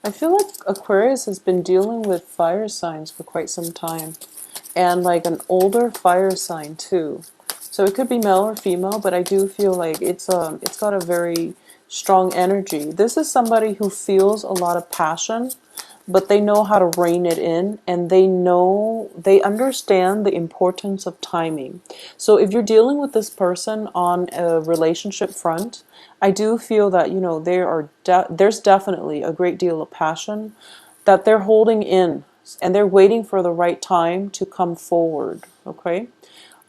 I feel like Aquarius has been dealing with fire signs for quite some time, and like an older fire sign too. So it could be male or female, but I do feel like it's got a very strong energy. This is somebody who feels a lot of passion, but they know how to rein it in, and they understand the importance of timing. So if you're dealing with this person on a relationship front, I do feel that, there's definitely a great deal of passion that they're holding in, and they're waiting for the right time to come forward. Okay.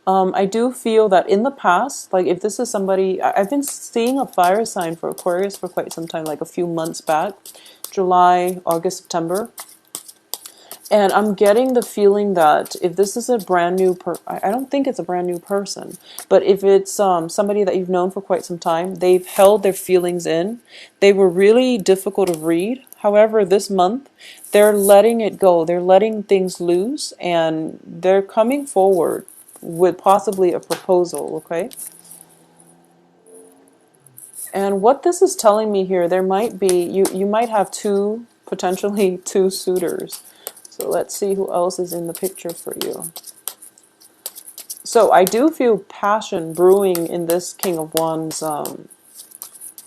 I do feel that in the past, like if this is somebody, I've been seeing a fire sign for Aquarius for quite some time, like a few months back, July, August, September. And I'm getting the feeling that if this is a brand new I don't think it's a brand new person, but if it's somebody that you've known for quite some time, they've held their feelings in. They were really difficult to read. However, this month, they're letting it go. They're letting things loose, and they're coming forward with possibly a proposal, okay? And what this is telling me here, there might be, you might have potentially two suitors. So let's see who else is in the picture for you. So I do feel passion brewing in this King of Wands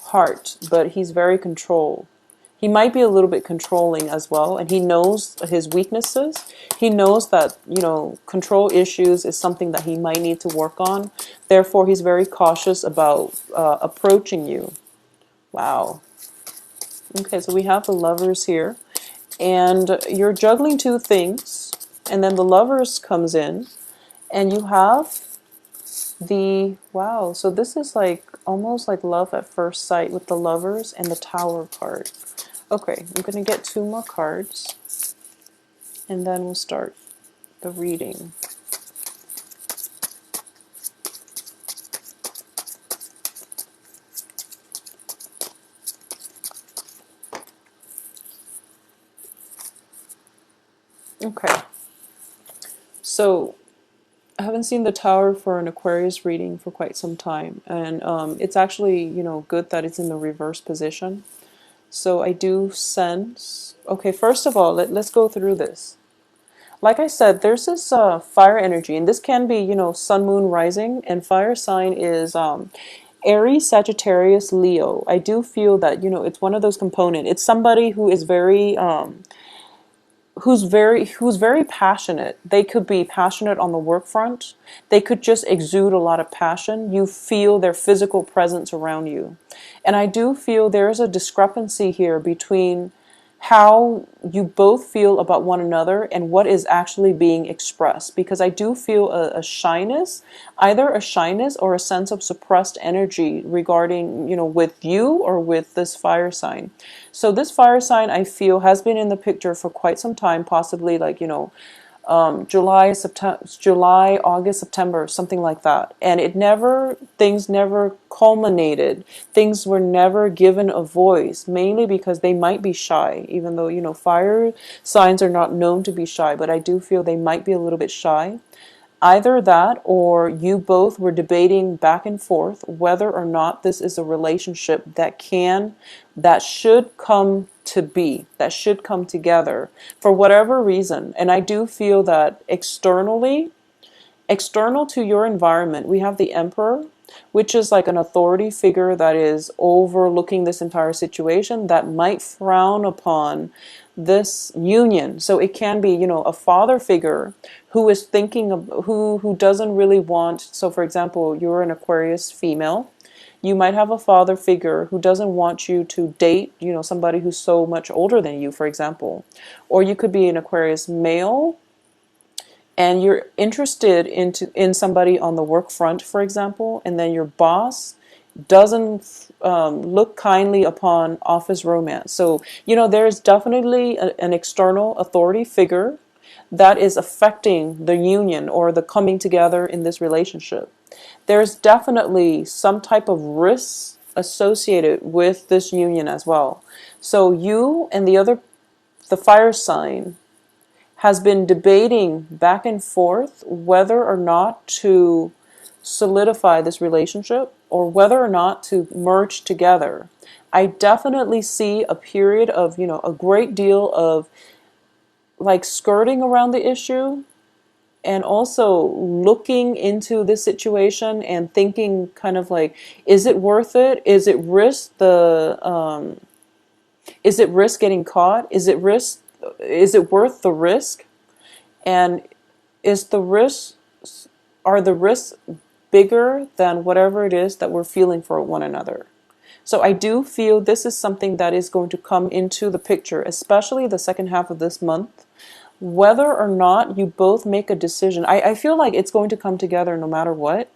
heart, but he's very controlled. He might be a little bit controlling as well, and he knows his weaknesses. He knows that, control issues is something that he might need to work on. Therefore, he's very cautious about approaching you. Wow. Okay, so we have the Lovers here, and you're juggling two things, and then the Lovers comes in, and you have wow, so this is like almost like love at first sight with the Lovers and the Tower card. Okay, I'm going to get two more cards, and then we'll start the reading. Okay, so I haven't seen the Tower for an Aquarius reading for quite some time, and it's actually, good that it's in the reverse position. So I do sense, okay, first of all, let's go through this. Like I said, there's this fire energy, and this can be, sun, moon, rising, and fire sign is Aries, Sagittarius, Leo. I do feel that, it's one of those components. It's somebody who is who's very passionate. They could be passionate on the work front. They could just exude a lot of passion. You feel their physical presence around you. And I do feel there is a discrepancy here between how you both feel about one another and what is actually being expressed, because I do feel a shyness, either a shyness or a sense of suppressed energy regarding, with you or with this fire sign. So this fire sign, I feel, has been in the picture for quite some time, possibly like, July, August, September, something like that. And things never culminated. Things were never given a voice, mainly because they might be shy, even though, fire signs are not known to be shy, but I do feel they might be a little bit shy. Either that, or you both were debating back and forth whether or not this is a relationship that should come to be, that should come together for whatever reason. And I do feel that external to your environment, we have the Emperor, which is like an authority figure that is overlooking this entire situation, that might frown upon this union. So it can be, a father figure who is thinking of who doesn't really want. So for example, you're an Aquarius female. You might have a father figure who doesn't want you to date, somebody who's so much older than you, for example. Or you could be an Aquarius male and you're interested in somebody on the work front, for example, and then your boss doesn't look kindly upon office romance. So, there's definitely an external authority figure that is affecting the union or the coming together in this relationship. There's definitely some type of risk associated with this union as well. So you and the fire sign has been debating back and forth whether or not to solidify this relationship or whether or not to merge together. I definitely see a period of, a great deal of like skirting around the issue, and also looking into this situation and thinking kind of like, is it worth it? Is it risk getting caught? Is it worth the risk? And is the risk are the risks bigger than whatever it is that we're feeling for one another? So I do feel this is something that is going to come into the picture, especially the second half of this month. Whether or not you both make a decision, I feel like it's going to come together no matter what.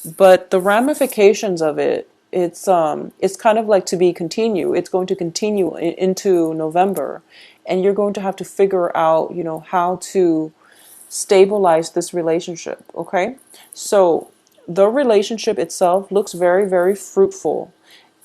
But the ramifications of it's kind of like to be continue. It's going to continue into November, and you're going to have to figure out, how to stabilize this relationship. Okay, so the relationship itself looks very, very fruitful.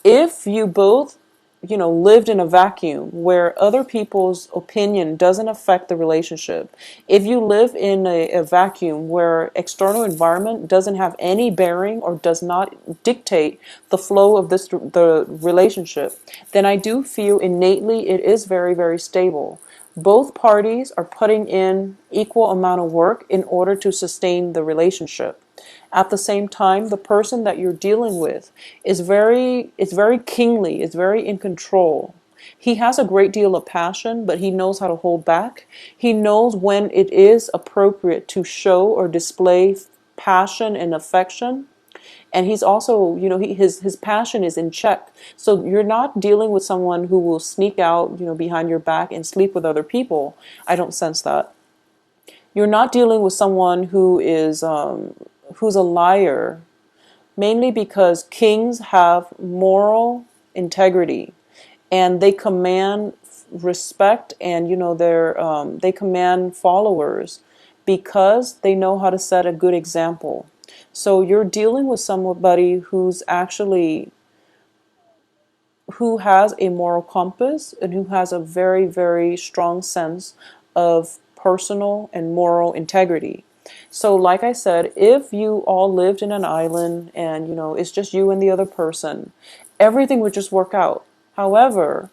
If you both, lived in a vacuum where other people's opinion doesn't affect the relationship, if you live in a vacuum where external environment doesn't have any bearing or does not dictate the flow of the relationship, then I do feel innately it is very, very stable. Both parties are putting in equal amount of work in order to sustain the relationship. At the same time, the person that you're dealing with is very kingly, is very in control. He has a great deal of passion, but he knows how to hold back. He knows when it is appropriate to show or display passion and affection. And he's also, his passion is in check. So you're not dealing with someone who will sneak out, behind your back and sleep with other people. I don't sense that. You're not dealing with someone who's a liar, mainly because kings have moral integrity, and they command respect, and they command followers because they know how to set a good example. So you're dealing with somebody who has a moral compass and who has a very, very strong sense of personal and moral integrity. So like I said, if you all lived in an island and it's just you and the other person, everything would just work out. However,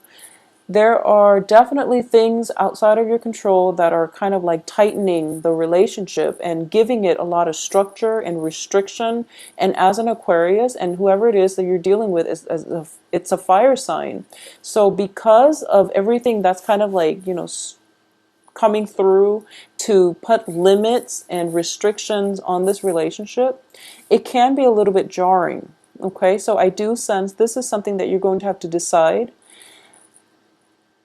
there are definitely things outside of your control that are kind of like tightening the relationship and giving it a lot of structure and restriction. And as an Aquarius, and whoever it is that you're dealing with, it's a fire sign. So because of everything that's kind of like, coming through to put limits and restrictions on this relationship, it can be a little bit jarring. Okay, so I do sense this is something that you're going to have to decide.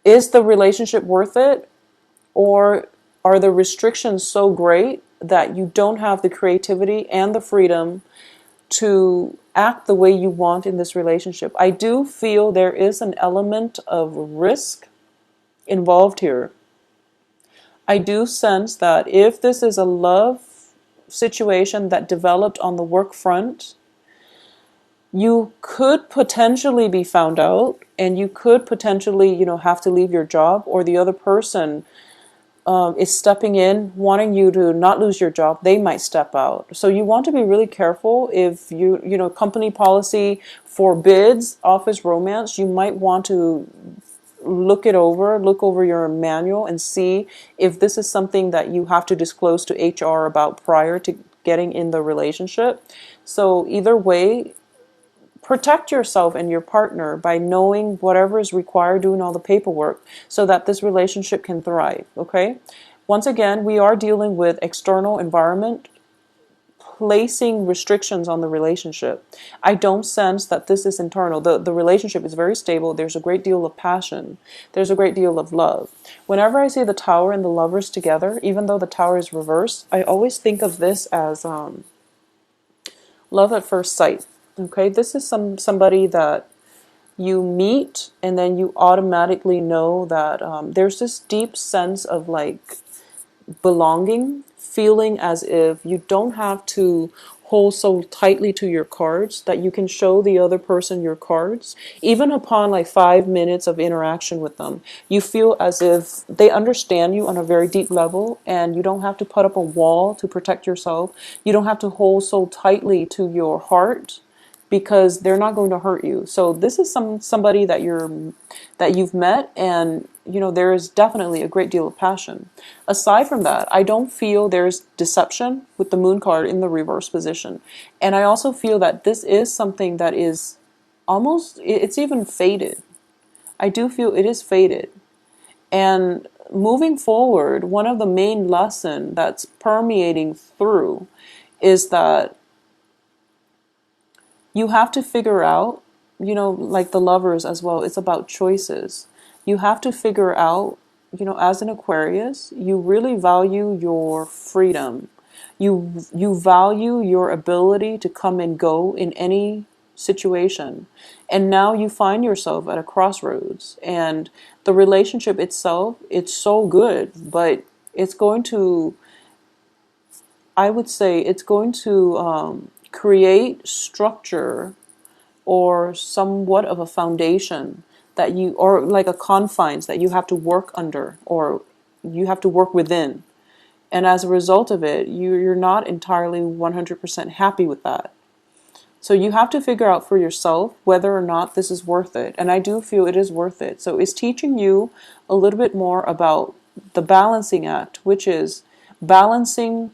Is the relationship worth it? Or are the restrictions so great that you don't have the creativity and the freedom to act the way you want in this relationship? I do feel there is an element of risk involved here. I do sense that if this is a love situation that developed on the work front, you could potentially be found out, and you could potentially, have to leave your job, or the other person is stepping in, wanting you to not lose your job. They might step out. So you want to be really careful. If company policy forbids office romance, you might want to look over your manual and see if this is something that you have to disclose to HR about prior to getting in the relationship. So either way, protect yourself and your partner by knowing whatever is required, doing all the paperwork so that this relationship can thrive, okay? Once again, we are dealing with external environment placing restrictions on the relationship. I don't sense that this is internal. The relationship is very stable. There's a great deal of passion. There's a great deal of love. Whenever I see the Tower and the Lovers together, even though the Tower is reversed, I always think of this as love at first sight. Okay, this is somebody that you meet and then you automatically know that there's this deep sense of like belonging, feeling as if you don't have to hold so tightly to your cards, that you can show the other person your cards. Even upon like 5 minutes of interaction with them, you feel as if they understand you on a very deep level, and you don't have to put up a wall to protect yourself. You don't have to hold so tightly to your heart because they're not going to hurt you. So this is somebody that you've met, and there is definitely a great deal of passion. Aside from that, I don't feel there's deception with the moon card in the reverse position. And I also feel that this is something that is almost, it's even faded. I do feel it is faded. And moving forward, one of the main lessons that's permeating through is that you have to figure out, like the lovers as well, it's about choices. You have to figure out, as an Aquarius, you really value your freedom. You value your ability to come and go in any situation. And now you find yourself at a crossroads, and the relationship itself, it's so good, but it's going to, I would say, it's going to create structure or somewhat of a foundation that you, or like a confines that you have to work under, or you have to work within. And as a result of it, you're not entirely 100% happy with that. So you have to figure out for yourself whether or not this is worth it. And I do feel it is worth it. So it's teaching you a little bit more about the balancing act, which is balancing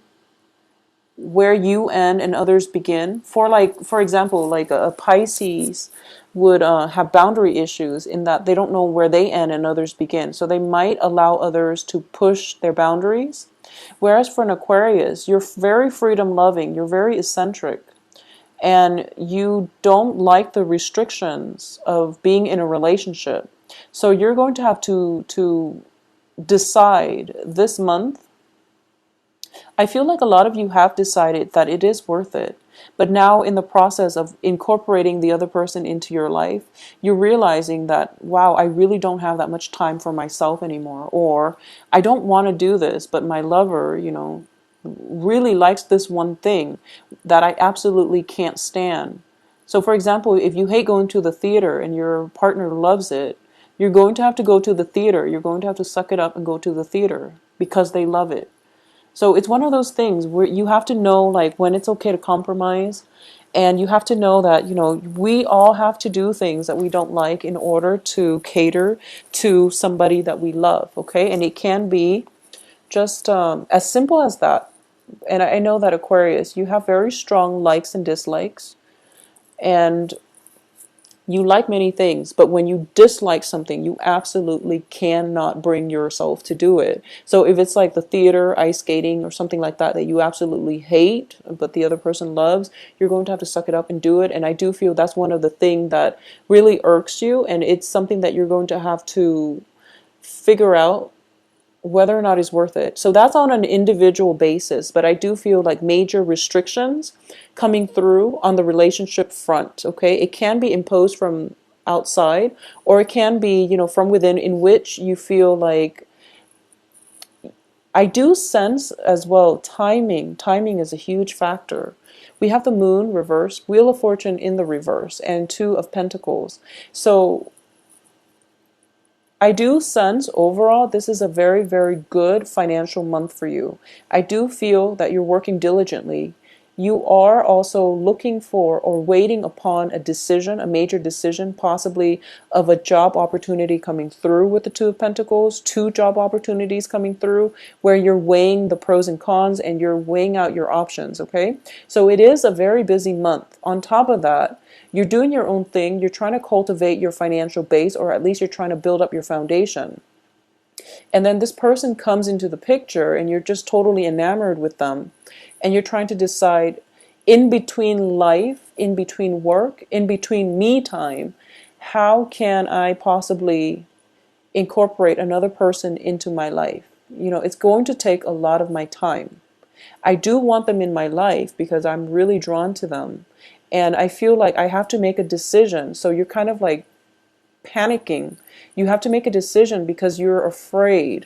where you end and others begin. For example, like a Pisces would have boundary issues in that they don't know where they end and others begin. So they might allow others to push their boundaries. Whereas for an Aquarius, you're very freedom loving, you're very eccentric, and you don't like the restrictions of being in a relationship. So you're going to have to decide this month. I feel like a lot of you have decided that it is worth it. But now in the process of incorporating the other person into your life, you're realizing that, wow, I really don't have that much time for myself anymore. Or I don't want to do this, but my lover, really likes this one thing that I absolutely can't stand. So for example, if you hate going to the theater and your partner loves it, you're going to have to go to the theater. You're going to have to suck it up and go to the theater because they love it. So it's one of those things where you have to know like when it's okay to compromise, and you have to know that, we all have to do things that we don't like in order to cater to somebody that we love, okay? And it can be just as simple as that. And I know that Aquarius, you have very strong likes and dislikes, and you like many things, but when you dislike something, you absolutely cannot bring yourself to do it. So if it's like the theater, ice skating, or something like that you absolutely hate, but the other person loves, you're going to have to suck it up and do it. And I do feel that's one of the things that really irks you, and it's something that you're going to have to figure out whether or not it's worth it. So that's on an individual basis, but I do feel like major restrictions coming through on the relationship front, okay? It can be imposed from outside, or it can be, from within, in which you feel like, I do sense as well, timing. Timing is a huge factor. We have the moon reverse, Wheel of Fortune in the reverse, and Two of Pentacles. So I do sense overall this is a very, very good financial month for you. I do feel that you're working diligently. You are also looking for or waiting upon a decision, a major decision, possibly of a job opportunity coming through with the Two of Pentacles, two job opportunities coming through where you're weighing the pros and cons and you're weighing out your options, okay? So it is a very busy month. On top of that, you're doing your own thing. You're trying to cultivate your financial base, or at least you're trying to build up your foundation. And then this person comes into the picture and you're just totally enamored with them. And you're trying to decide, in between life, in between work, in between me time, how can I possibly incorporate another person into my life? It's going to take a lot of my time. I do want them in my life because I'm really drawn to them. And I feel like I have to make a decision. So you're kind of like panicking. You have to make a decision because you're afraid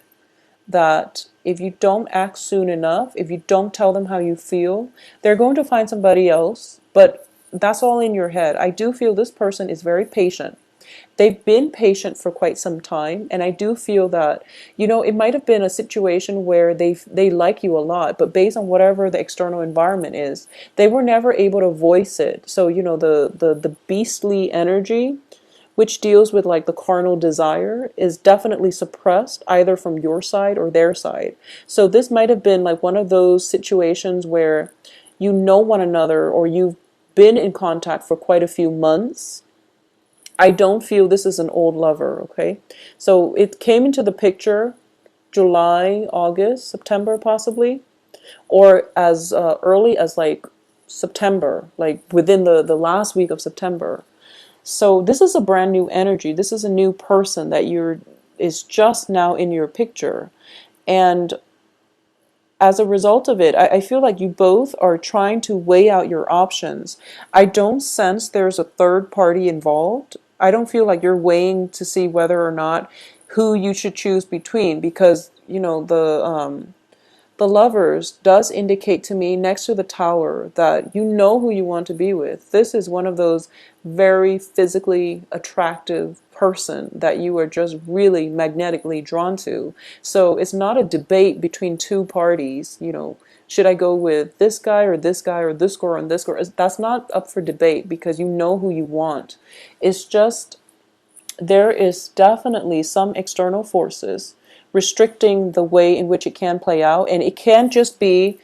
that if you don't act soon enough, if you don't tell them how you feel, they're going to find somebody else. But that's all in your head. I do feel this person is very patient. they've been patient for quite some time, and I do feel that, you know, it might have been a situation where they like you a lot, but based on whatever the external environment is, they were never able to voice it. So, you know, the beastly energy, which deals with like the carnal desire, is definitely suppressed either from your side or their side. So this might have been like one of those situations where you know one another, or you've been in contact for quite a few months. I don't feel this is an old lover, okay? So it came into the picture July, August, September possibly, or as early as like September, like within the last week of September. So this is a brand new energy. This is a new person that is just now in your picture. And as a result of it, I feel like you both are trying to weigh out your options. I don't sense there's a third party involved. I don't feel like you're weighing to see whether or not who you should choose between, because, you know, the lovers does indicate to me next to the tower that you know who you want to be with. This is one of those very physically attractive person that you are just really magnetically drawn to. So it's not a debate between two parties, you know, should I go with this guy or this guy or this girl and this girl? That's not up for debate, because you know who you want. It's just there is definitely some external forces restricting the way in which it can play out, and it can't just be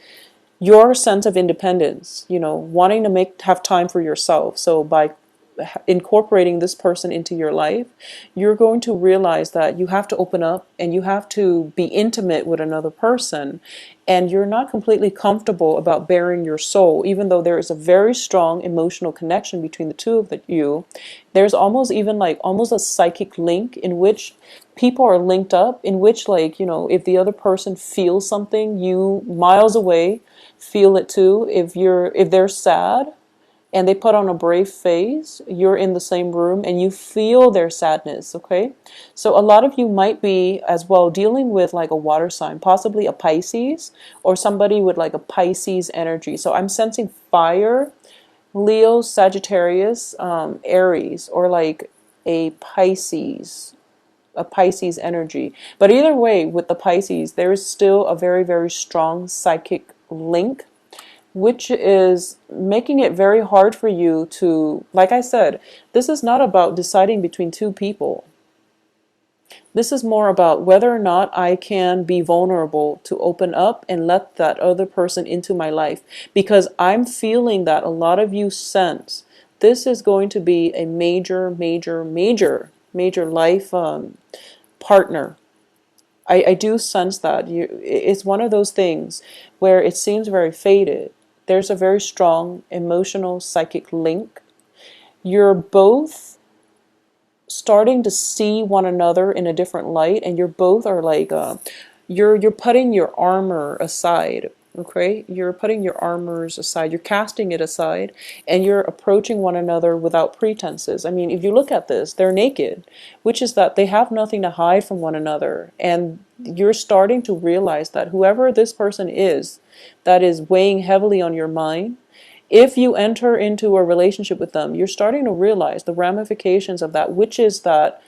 your sense of independence, you know, wanting to have time for yourself. So by incorporating this person into your life, you're going to realize that you have to open up and you have to be intimate with another person, and you're not completely comfortable about bearing your soul, even though there is a very strong emotional connection between the two of you. There's almost even like almost a psychic link in which people are linked up, in which, like, you know, if the other person feels something, you miles away feel it too. If they're sad and they put on a brave face, you're in the same room and you feel their sadness, okay? So a lot of you might be as well dealing with like a water sign, possibly a Pisces, or somebody with like a Pisces energy. So I'm sensing fire, Leo, Sagittarius, Aries, or like a Pisces energy. But either way, with the Pisces, there is still a very, very strong psychic link, which is making it very hard for you to, like I said, this is not about deciding between two people. This is more about whether or not I can be vulnerable to open up and let that other person into my life. Because I'm feeling that a lot of you sense this is going to be a major, major, major, major life partner. I do sense that. It's one of those things where it seems very faded. There's a very strong emotional psychic link. You're both starting to see one another in a different light, and you're both are like you're putting your armor aside. Okay, you're putting your armors aside, you're casting it aside, and you're approaching one another without pretenses. I mean, if you look at this, they're naked, which is that they have nothing to hide from one another. And you're starting to realize that whoever this person is that is weighing heavily on your mind, if you enter into a relationship with them, you're starting to realize the ramifications of that, which is that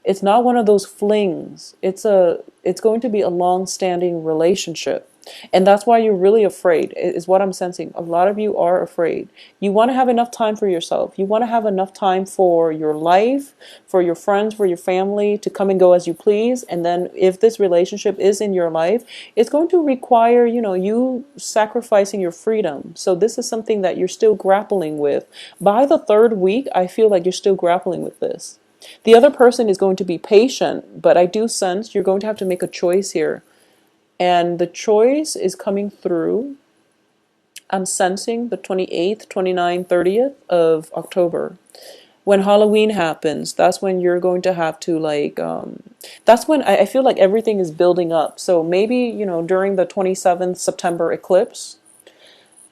it's not one of those flings. It's going to be a long-standing relationship. And that's why you're really afraid, is what I'm sensing. A lot of you are afraid. You want to have enough time for yourself. You want to have enough time for your life, for your friends, for your family, to come and go as you please. And then if this relationship is in your life, it's going to require, you know, you sacrificing your freedom. So this is something that you're still grappling with. By the third week, I feel like you're still grappling with this. The other person is going to be patient, but I do sense you're going to have to make a choice here. And the choice is coming through, I'm sensing the 28th, 29th, 30th of October. When Halloween happens, that's when you're going to have to like, that's when I feel like everything is building up. So maybe, you know, during the 27th September eclipse,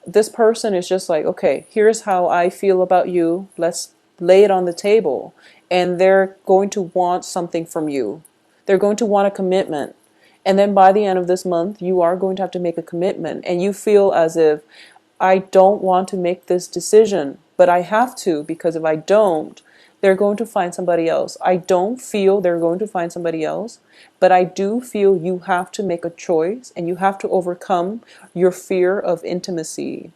this person is just like, okay, here's how I feel about you. Let's lay it on the table. And they're going to want something from you. They're going to want a commitment. And then by the end of this month, you are going to have to make a commitment. And you feel as if, I don't want to make this decision, but I have to, because if I don't, they're going to find somebody else. I don't feel they're going to find somebody else, but I do feel you have to make a choice and you have to overcome your fear of intimacy.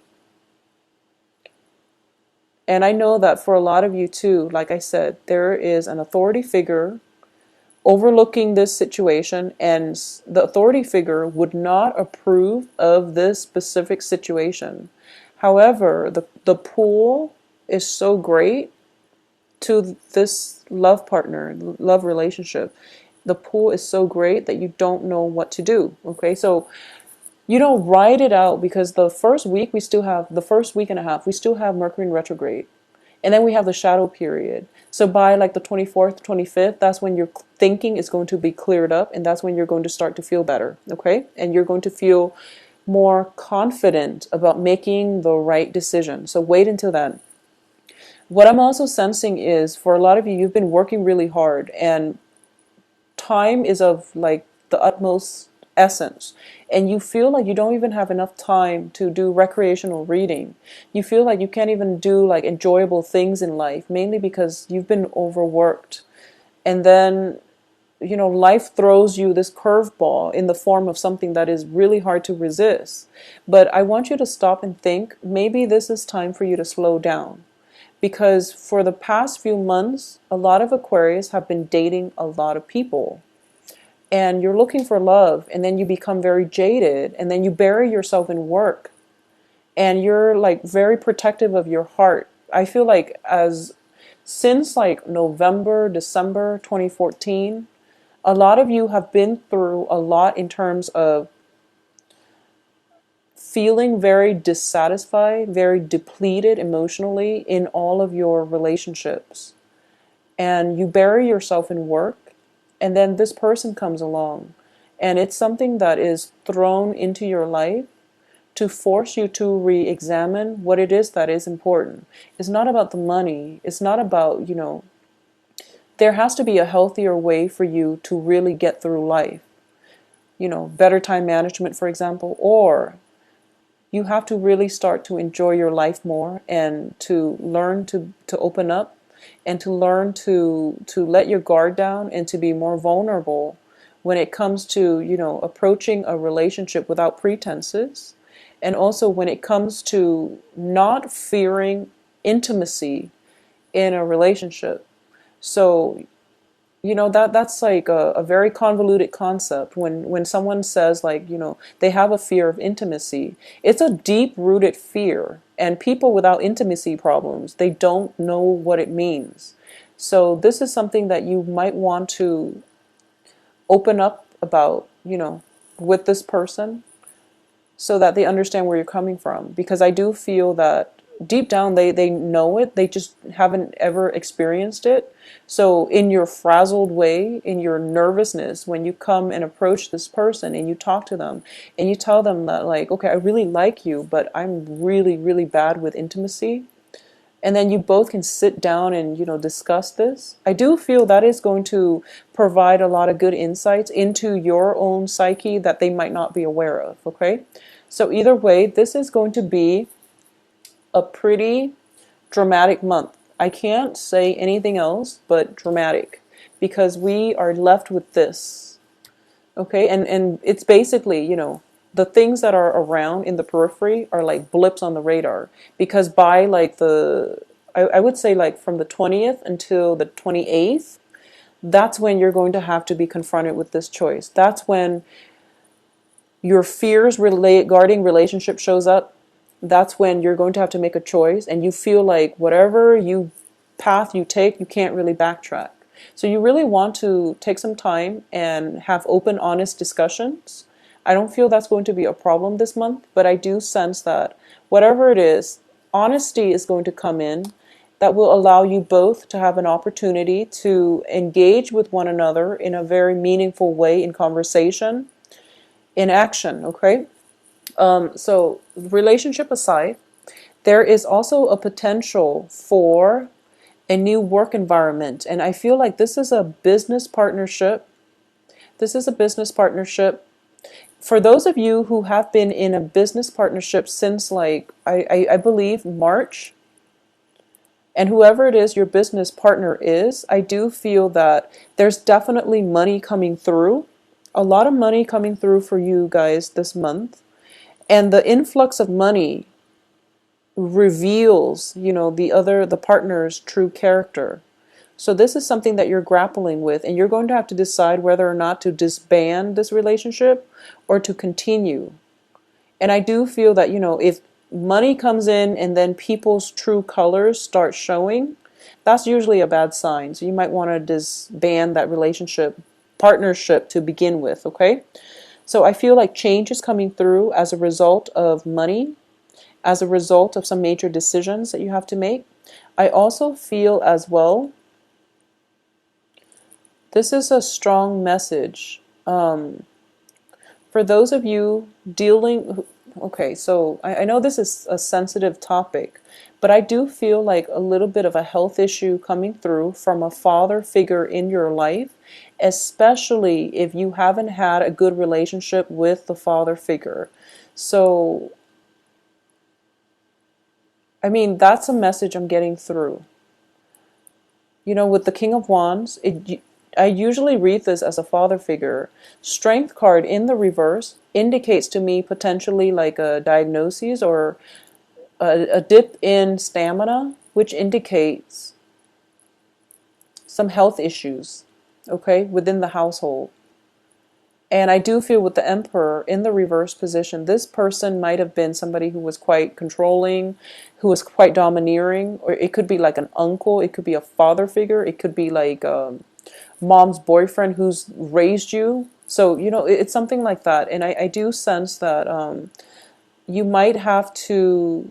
And I know that for a lot of you too, like I said, there is an authority figure overlooking this situation, and the authority figure would not approve of this specific situation. However, the pull is so great to this love partner, love relationship. The pull is so great that you don't know what to do. Okay, so ride it out, because the first week we still have, the first week and a half, we still have Mercury in retrograde. And then we have the shadow period. So by like the 24th, 25th, that's when your thinking is going to be cleared up, and that's when you're going to start to feel better, okay? And you're going to feel more confident about making the right decision. So wait until then. What I'm also sensing is, for a lot of you, you've been working really hard, and time is of like the utmost essence, and you feel like you don't even have enough time to do recreational reading. You feel like you can't even do like enjoyable things in life, mainly because you've been overworked. And then life throws you this curveball in the form of something that is really hard to resist. But I want you to stop and think, maybe this is time for you to slow down, because for the past few months, a lot of Aquarius have been dating a lot of people. And you're looking for love, and then you become very jaded, and then you bury yourself in work, and you're like very protective of your heart. I feel like since like November, December 2014, a lot of you have been through a lot in terms of feeling very dissatisfied, very depleted emotionally in all of your relationships. And you bury yourself in work, and then this person comes along, and it's something that is thrown into your life to force you to re-examine what it is that is important. It's not about the money. It's not about, there has to be a healthier way for you to really get through life. Better time management, for example, or you have to really start to enjoy your life more, and to learn to open up, and to learn to let your guard down, and to be more vulnerable when it comes to approaching a relationship without pretenses, and also when it comes to not fearing intimacy in a relationship. So that's like a very convoluted concept. When someone says, like, they have a fear of intimacy, it's a deep rooted fear, and people without intimacy problems, they don't know what it means. So this is something that you might want to open up about, with this person, so that they understand where you're coming from. Because I do feel that deep down they know it, they just haven't ever experienced it. So in your frazzled way, in your nervousness, when you come and approach this person and you talk to them and you tell them that, like, okay, I really like you, but I'm really, really bad with intimacy, and then you both can sit down and discuss this, I do feel that is going to provide a lot of good insights into your own psyche that they might not be aware of. Okay, so either way, this is going to be a pretty dramatic month. I can't say anything else but dramatic, because we are left with this. Okay, and it's basically, the things that are around in the periphery are like blips on the radar, because by like I would say like from the 20th until the 28th, that's when you're going to have to be confronted with this choice. That's when your fears regarding relationship shows up. That's when you're going to have to make a choice, and you feel like whatever path you take, you can't really backtrack. So you really want to take some time and have open, honest discussions. I don't feel that's going to be a problem this month, but I do sense that whatever it is, honesty is going to come in, that will allow you both to have an opportunity to engage with one another in a very meaningful way, in conversation, in action. Okay, so relationship aside, there is also a potential for a new work environment, and I feel like this is a business partnership. This is a business partnership. For those of you who have been in a business partnership since, like, I believe March, And whoever it is your business partner is, I do feel that there's definitely money coming through. A lot of money coming through for you guys this month. And the influx of money reveals, the partner's true character. So this is something that you're grappling with, and you're going to have to decide whether or not to disband this relationship or to continue. And I do feel that, if money comes in and then people's true colors start showing, that's usually a bad sign. So you might want to disband that relationship, partnership to begin with, okay? So I feel like change is coming through as a result of money, as a result of some major decisions that you have to make. I also feel as well, this is a strong message. For those of you dealing, okay, so I know this is a sensitive topic, but I do feel like a little bit of a health issue coming through from a father figure in your life, especially if you haven't had a good relationship with the father figure. So, I mean, that's a message I'm getting through. With the King of Wands, I usually read this as a father figure. Strength card in the reverse indicates to me potentially like a diagnosis or a dip in stamina, which indicates some health issues, okay, within the household. And I do feel with the Emperor in the reverse position, this person might have been somebody who was quite controlling, who was quite domineering, or it could be like an uncle, it could be a father figure, it could be like mom's boyfriend who's raised you. So, it's something like that. And I do sense that you might have to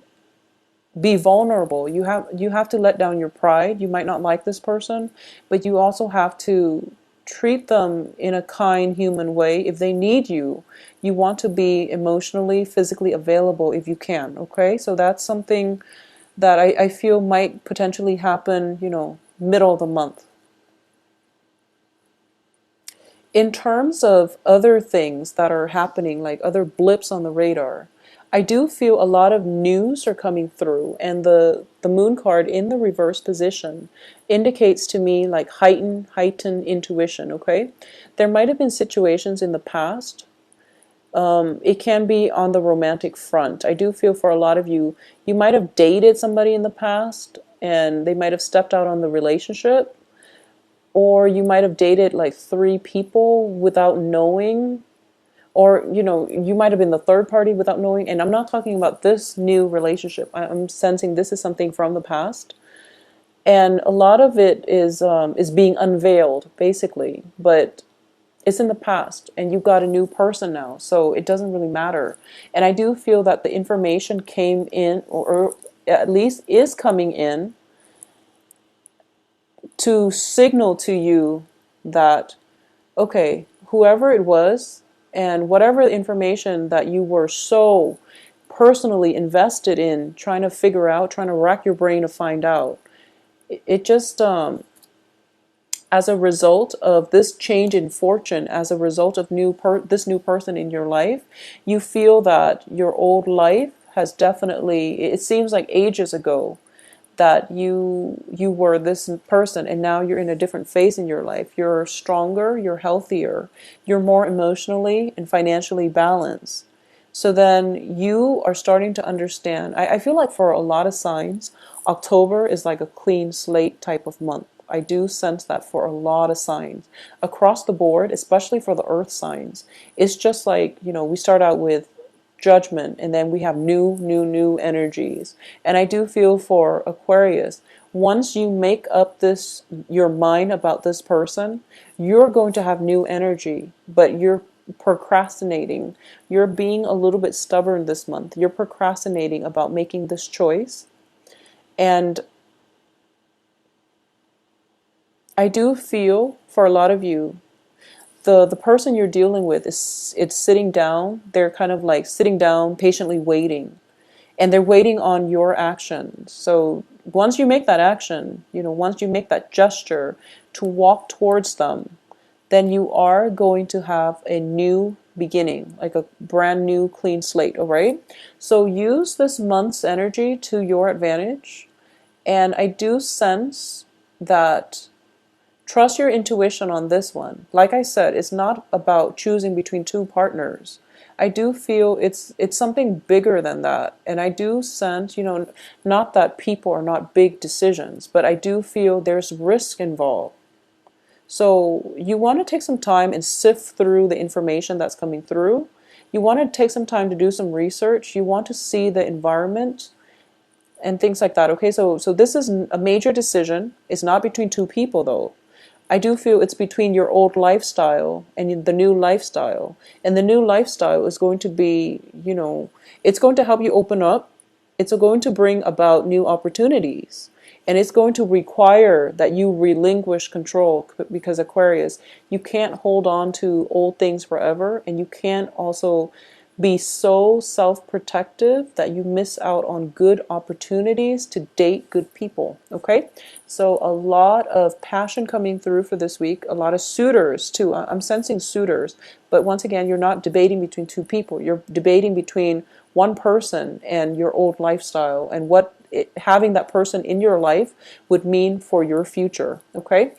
be vulnerable. You have to let down your pride. You might not like this person, but you also have to treat them in a kind, human way. If they need you, you want to be emotionally, physically available if you can. Okay, so that's something that I feel might potentially happen, middle of the month. In terms of other things that are happening, like other blips on the radar, I do feel a lot of news are coming through, and the moon card in the reverse position indicates to me like heightened intuition, okay? There might have been situations in the past. It can be on the romantic front. I do feel for a lot of you, you might have dated somebody in the past and they might have stepped out on the relationship, or you might have dated like three people without knowing, or you might have been the third party without knowing. And I'm not talking about this new relationship. I'm sensing this is something from the past, and a lot of it is being unveiled basically, but it's in the past and you've got a new person now, so it doesn't really matter. And I do feel that the information came in, or at least is coming in, to signal to you that, okay, whoever it was and whatever information that you were so personally invested in trying to figure out, trying to rack your brain to find out, it just, as a result of this change in fortune, as a result of this new person in your life, you feel that your old life has definitely, it seems like ages ago that you were this person, and now you're in a different phase in your life. You're stronger, you're healthier, you're more emotionally and financially balanced. So then you are starting to understand. I feel like for a lot of signs, October is like a clean slate type of month. I do sense that for a lot of signs across the board, especially for the earth signs. It's just like, we start out with judgment, and then we have new energies. And I do feel for Aquarius, once you make up your mind about this person, you're going to have new energy, but you're procrastinating. You're being a little bit stubborn this month. You're procrastinating about making this choice. And I do feel for a lot of you, the person you're dealing with it's sitting down. They're kind of like sitting down, patiently waiting, and they're waiting on your action. So once you make that action, once you make that gesture to walk towards them, then you are going to have a new beginning, like a brand new clean slate. All right, so use this month's energy to your advantage, And I do sense that trust your intuition on this one. Like I said, it's not about choosing between two partners. I do feel it's something bigger than that. And I do sense, not that people are not big decisions, but I do feel there's risk involved. So you want to take some time and sift through the information that's coming through. You want to take some time to do some research. You want to see the environment and things like that. Okay, so this is a major decision. It's not between two people though. I do feel it's between your old lifestyle and the new lifestyle. And the new lifestyle is going to be, it's going to help you open up. It's going to bring about new opportunities. And it's going to require that you relinquish control because Aquarius, you can't hold on to old things forever. And you can't also be so self-protective that you miss out on good opportunities to date good people. Okay, so a lot of passion coming through for this week, a lot of suitors too. I'm sensing suitors, but once again, you're not debating between two people. You're debating between one person and your old lifestyle and what having that person in your life would mean for your future. Okay,